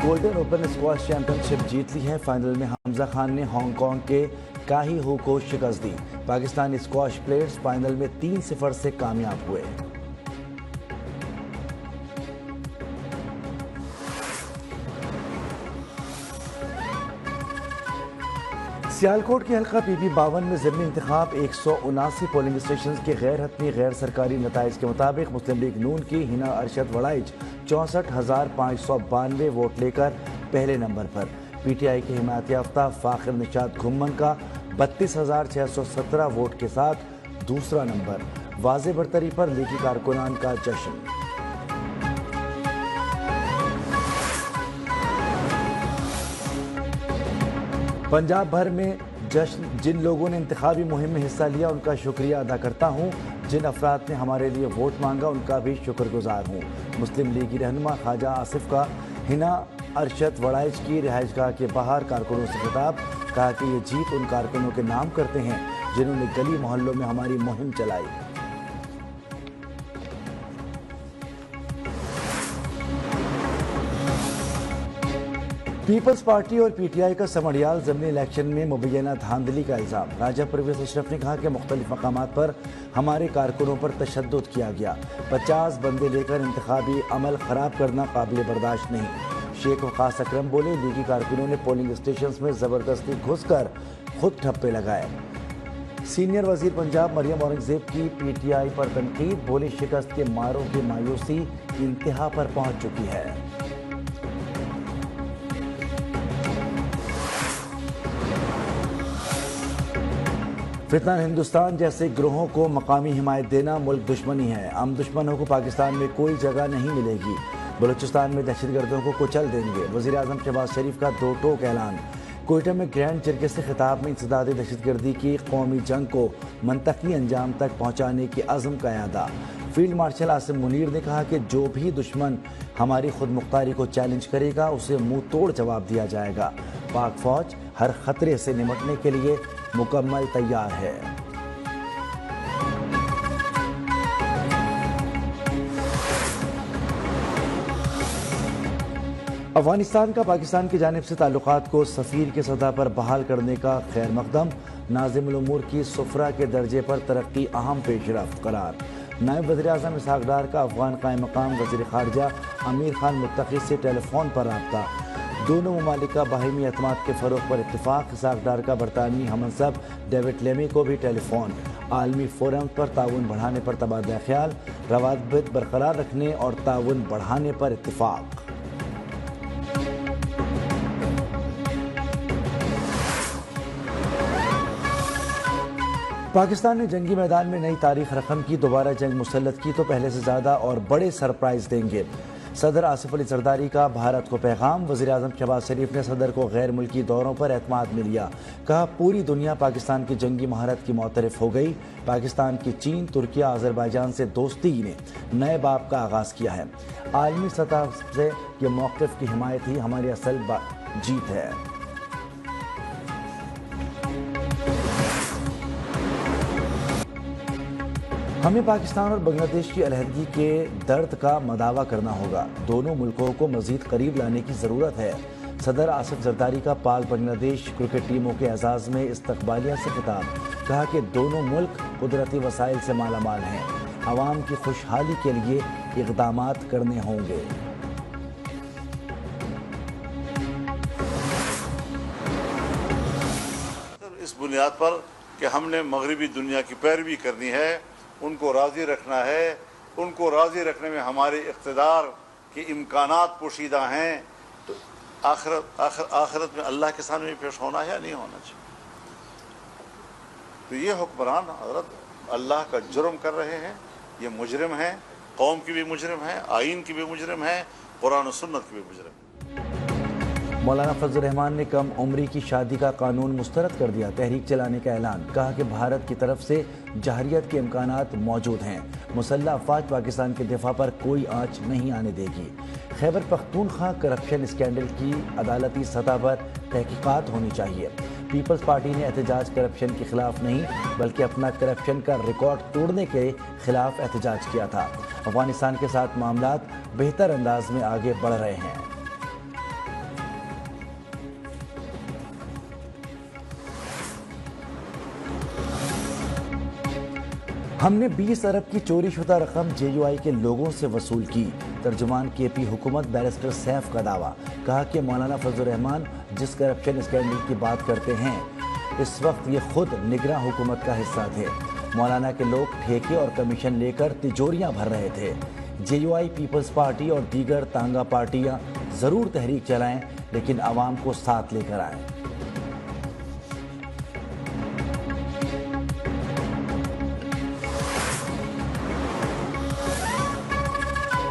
Golden open squash champion شپ جیت لی ہے۔ فائنل میں حمزہ خان نے ہانگ کانگ کے کاہی ہو کو شکست دی۔ پاکستانی اسکواش پلیئرز فائنل میں 3-0 سے کامیاب ہوئے۔ سیالکوٹ کے حلقہ پی پی 52 میں ضمنی انتخاب 179 پولنگ اسٹیشنز کے غیر حتمی غیر سرکاری نتائج کے مطابق مسلم لیگ نون کی ہنا ارشد وڑائچ 64,592 ووٹ لے کر پہلے number per, P T I کے حمایت یافتہ فاخر نشاد گھمن کا 32,617 ووٹ کے ساتھ دوسرا نمبر۔ واضح برتری پر لیگی کارکنان کا جشن۔ پنجاب بھر میں جشن۔ جن لوگوں نے انتخابی مہم میں حصہ لیا ان کا شکریہ ادا کرتا ہوں۔ جن افراد نے ہمارے لیے ووٹ مانگا ان کا بھی شکر گزار ہوں۔ مسلم لیگی رہنما خواجہ آصف کا ہنا ارشد وڑائچ کی رہائش گاہ کے باہر کارکنوں سے خطاب، کہا کہ یہ جیت ان کارکنوں کے نام کرتے ہیں جنہوں نے گلی محلوں میں ہماری مہم چلائی۔ پیپلز پارٹی اور پی ٹی آئی کا سمڑیال ضمنی الیکشن میں مبینہ دھاندلی کا الزام۔ راجہ پرویز اشرف نے کہا کہ مختلف مقامات پر ہمارے کارکنوں پر تشدد کیا گیا۔ 50 بندے لے کر انتخابی عمل خراب کرنا قابل برداشت نہیں۔ شیخ وقاص اکرم بولے، لیگی کارکنوں نے پولنگ اسٹیشنز میں زبردستی گھس کر خود ٹھپے لگائے۔ سینئر وزیر پنجاب مریم اورنگزیب کی پی ٹی آئی پر تنقید، بولی شکست کے ماروں کی مایوسی انتہا پر پہنچ چکی ہے۔ فتنہ ہندوستان جیسے گروہوں کو مقامی حمایت دینا ملک دشمنی ہے۔ ہم دشمنوں کو پاکستان میں کوئی جگہ نہیں ملے گی۔ بلوچستان میں دہشت گردوں کو کچل دیں گے۔ وزیر اعظم شہباز شریف کا دو ٹوک اعلان۔ کوئٹہ میں گرینڈ جرگے سے خطاب میں انسداد دہشت گردی کی قومی جنگ کو منطقی انجام تک پہنچانے کی عزم کا اعادہ۔ فیلڈ مارشل عاصم منیر نے کہا کہ جو بھی دشمن ہماری خود مختاری کو چیلنج کرے گا اسے منہ توڑ جواب دیا جائے گا۔ پاک فوج ہر خطرے سے نمٹنے کے لیے مکمل تیار ہے۔ افغانستان کا پاکستان کی جانب سے تعلقات کو سفیر کے سطح پر بحال کرنے کا خیر مقدم۔ ناظم الامور کی سفرہ کے درجے پر ترقی اہم پیش رفت قرار۔ نائب وزیر اعظم اسحاق ڈار کا افغان قائم مقام وزیر خارجہ امیر خان متقی سے ٹیلی فون پر رابطہ۔ دونوں ممالک کا باہمی اعتماد کے فروغ پر اتفاق۔ اسحاق ڈار کا برطانوی ہم منصب ڈیوڈ لیمی کو بھی ٹیلی فون۔ عالمی فورم پر تعاون بڑھانے پر تبادلہ خیال۔ روابط برقرار رکھنے اور تعاون بڑھانے پر اتفاق۔ پاکستان نے جنگی میدان میں نئی تاریخ رقم کی، دوبارہ جنگ مسلط کی تو پہلے سے زیادہ اور بڑے سرپرائز دیں گے۔ صدر آصف علی زرداری کا بھارت کو پیغام۔ وزیر اعظم شہباز شریف نے صدر کو غیر ملکی دوروں پر اعتماد میں لیا، کہا پوری دنیا پاکستان کی جنگی مہارت کی معترف ہو گئی۔ پاکستان کی چین، ترکیہ، آذربائیجان سے دوستی نے نئے باب کا آغاز کیا ہے۔ عالمی سطح سے یہ موقف کی حمایت ہی ہماری اصل جیت ہے۔ ہمیں پاکستان اور بنگلہ دیش کی علیحدگی کے درد کا مداوع کرنا ہوگا۔ دونوں ملکوں کو مزید قریب لانے کی ضرورت ہے۔ صدر آصف زرداری کا پاک بنگلہ دیش کرکٹ ٹیموں کے اعزاز میں استقبالیہ سے خطاب، کہا کہ دونوں ملک قدرتی وسائل سے مالا مال ہیں، عوام کی خوشحالی کے لیے اقدامات کرنے ہوں گے۔ اس بنیاد پر کہ ہم نے مغربی دنیا کی پیروی کرنی ہے، ان کو راضی رکھنا ہے، ان کو راضی رکھنے میں ہمارے اقتدار کے امکانات پوشیدہ ہیں، تو آخرت میں اللہ کے سامنے پیش ہونا ہے یا نہیں ہونا چاہیے۔ تو یہ حکمران حضرت اللہ کا جرم کر رہے ہیں، یہ مجرم ہیں، قوم کی بھی مجرم ہیں، آئین کی بھی مجرم ہیں، قرآن و سنت کی بھی مجرم ہیں۔ مولانا فضل الرحمان نے کم عمری کی شادی کا قانون مسترد کر دیا، تحریک چلانے کا اعلان، کہا کہ بھارت کی طرف سے جہریت کے امکانات موجود ہیں، مسلح افواج پاکستان کے دفاع پر کوئی آنچ نہیں آنے دے گی۔ خیبر پختونخوا کرپشن اسکینڈل کی عدالتی سطح پر تحقیقات ہونی چاہیے۔ پیپلز پارٹی نے احتجاج کرپشن کے خلاف نہیں بلکہ اپنا کرپشن کا ریکارڈ توڑنے کے خلاف احتجاج کیا تھا۔ افغانستان کے ساتھ معاملات بہتر انداز میں آگے بڑھ رہے ہیں۔ ہم نے 20 ارب کی چوری شدہ رقم JUI کے لوگوں سے وصول کی، ترجمان KP حکومت بیرسٹر سیف کا دعویٰ۔ کہا کہ مولانا فضل الرحمان جس کرپشن اسکینڈل کی بات کرتے ہیں اس وقت یہ خود نگراں حکومت کا حصہ تھے۔ مولانا کے لوگ ٹھیکے اور کمیشن لے کر تجوریاں بھر رہے تھے۔ JUI پیپلز پارٹی اور دیگر تانگا پارٹیاں ضرور تحریک چلائیں لیکن عوام کو ساتھ لے کر آئیں۔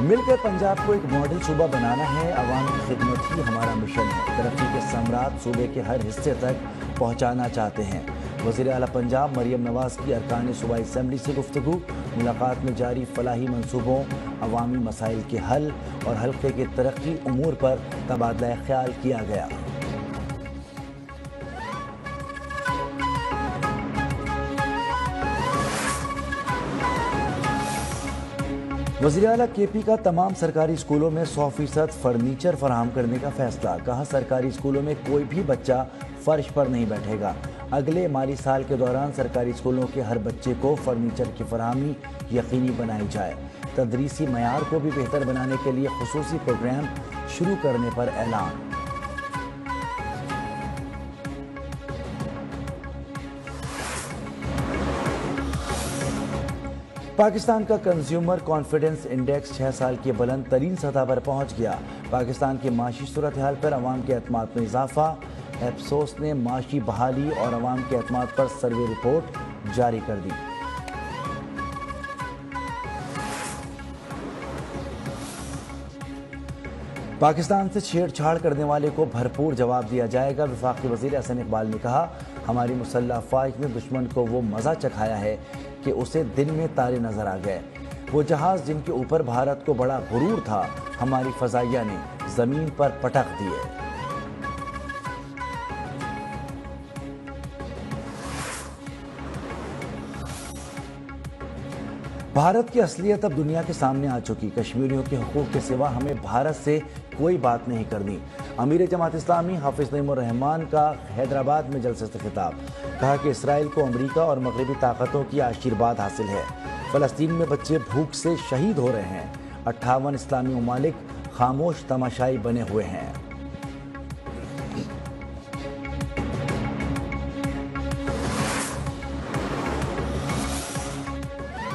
مل کر پنجاب کو ایک ماڈل صوبہ بنانا ہے، عوام کی خدمت ہی ہمارا مشن ہے، ترقی کے ثمرات صوبے کے ہر حصے تک پہنچانا چاہتے ہیں۔ وزیر اعلیٰ پنجاب مریم نواز کی ارکان صوبائی اسمبلی سے گفتگو، ملاقات میں جاری فلاحی منصوبوں، عوامی مسائل کے حل اور حلقے کے ترقی امور پر تبادلہ خیال کیا گیا۔ وزیر اعلیٰ KP کا تمام سرکاری اسکولوں میں 100% فرنیچر فراہم کرنے کا فیصلہ۔ کہا سرکاری اسکولوں میں کوئی بھی بچہ فرش پر نہیں بیٹھے گا۔ اگلے مالی سال کے دوران سرکاری اسکولوں کے ہر بچے کو فرنیچر کی فراہمی یقینی بنائی جائے۔ تدریسی معیار کو بھی بہتر بنانے کے لیے خصوصی پروگرام شروع کرنے پر اعلان۔ پاکستان کا کنزیومر کانفیڈنس انڈیکس 6 سال کی بلند ترین سطح پر پہنچ گیا۔ پاکستان کی معاشی صورتحال پر عوام کے اعتماد میں اضافہ۔ ایپسوس نے معاشی بحالی اور عوام کے اعتماد پر سروے رپورٹ جاری کر دی۔ پاکستان سے چھیڑ چھاڑ کرنے والے کو بھرپور جواب دیا جائے گا۔ وفاقی وزیر احسن اقبال نے کہا ہماری مسلح افواج نے دشمن کو وہ مزہ چکھایا ہے کہ اسے دن میں تارے نظر آ گئے۔ وہ جہاز جن کے اوپر بھارت کو بڑا غرور تھا ہماری فضائیہ نے زمین پر پٹک دیے۔ بھارت کی اصلیت اب دنیا کے سامنے آ چکی۔ کشمیریوں کے حقوق کے سوا ہمیں بھارت سے کوئی بات نہیں کرنی۔ امیر جماعت اسلامی حافظ نعیم الرحمان کا حیدرآباد میں جلسے سے خطاب۔ کہا کہ اسرائیل کو امریکہ اور مغربی طاقتوں کی آشیرواد حاصل ہے۔ فلسطین میں بچے بھوک سے شہید ہو رہے ہیں۔ 58 اسلامی ممالک خاموش تماشائی بنے ہوئے ہیں۔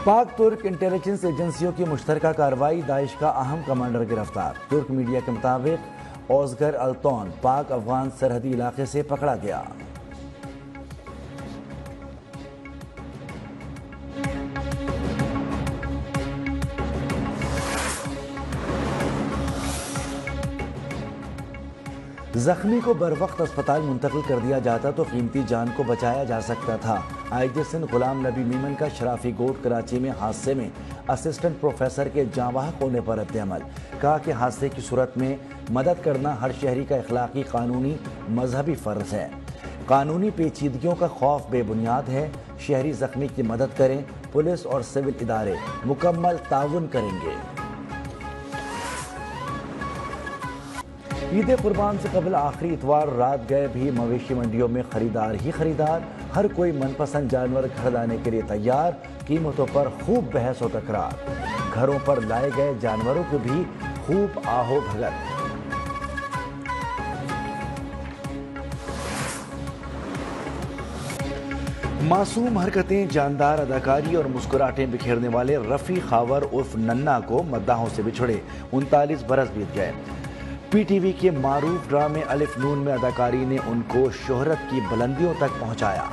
پاک ترک انٹیلیجنس ایجنسیوں کی مشترکہ کارروائی، داعش کا اہم کمانڈر گرفتار۔ ترک میڈیا کے مطابق اوزگر التون پاک افغان سرحدی علاقے سے پکڑا گیا۔ زخمی کو بروقت اسپتال منتقل کر دیا جاتا تو قیمتی جان کو بچایا جا سکتا تھا۔ IJ سندھ غلام نبی میمن کا شرافی گوٹ کراچی میں حادثے میں اسسٹنٹ پروفیسر کے جاں بحق ہونے پر رد عمل۔ کہا کہ حادثے کی صورت میں مدد کرنا ہر شہری کا اخلاقی، قانونی، مذہبی فرض ہے۔ قانونی پیچیدگیوں کا خوف بے بنیاد ہے۔ شہری زخمی کی مدد کریں، پولیس اور سول ادارے مکمل تعاون کریں گے۔ عید قربان سے قبل آخری اتوار رات گئے بھی مویشی منڈیوں میں خریدار ہی خریدار، ہر کوئی من پسند جانور گھر لانے کے لیے تیار۔ قیمتوں پر خوب بحث و تکرار، گھروں پر لائے گئے جانوروں کو بھی خوب آہو بھگت۔ معصوم حرکتیں، جاندار اداکاری اور مسکراہٹیں بکھیرنے والے رفیع خاور عرف ننا کو مداحوں سے بچھڑے 39 برس بیت گئے۔ PTV کے معروف ڈرامے الف نون میں اداکاری نے ان کو شہرت کی بلندیوں تک پہنچایا۔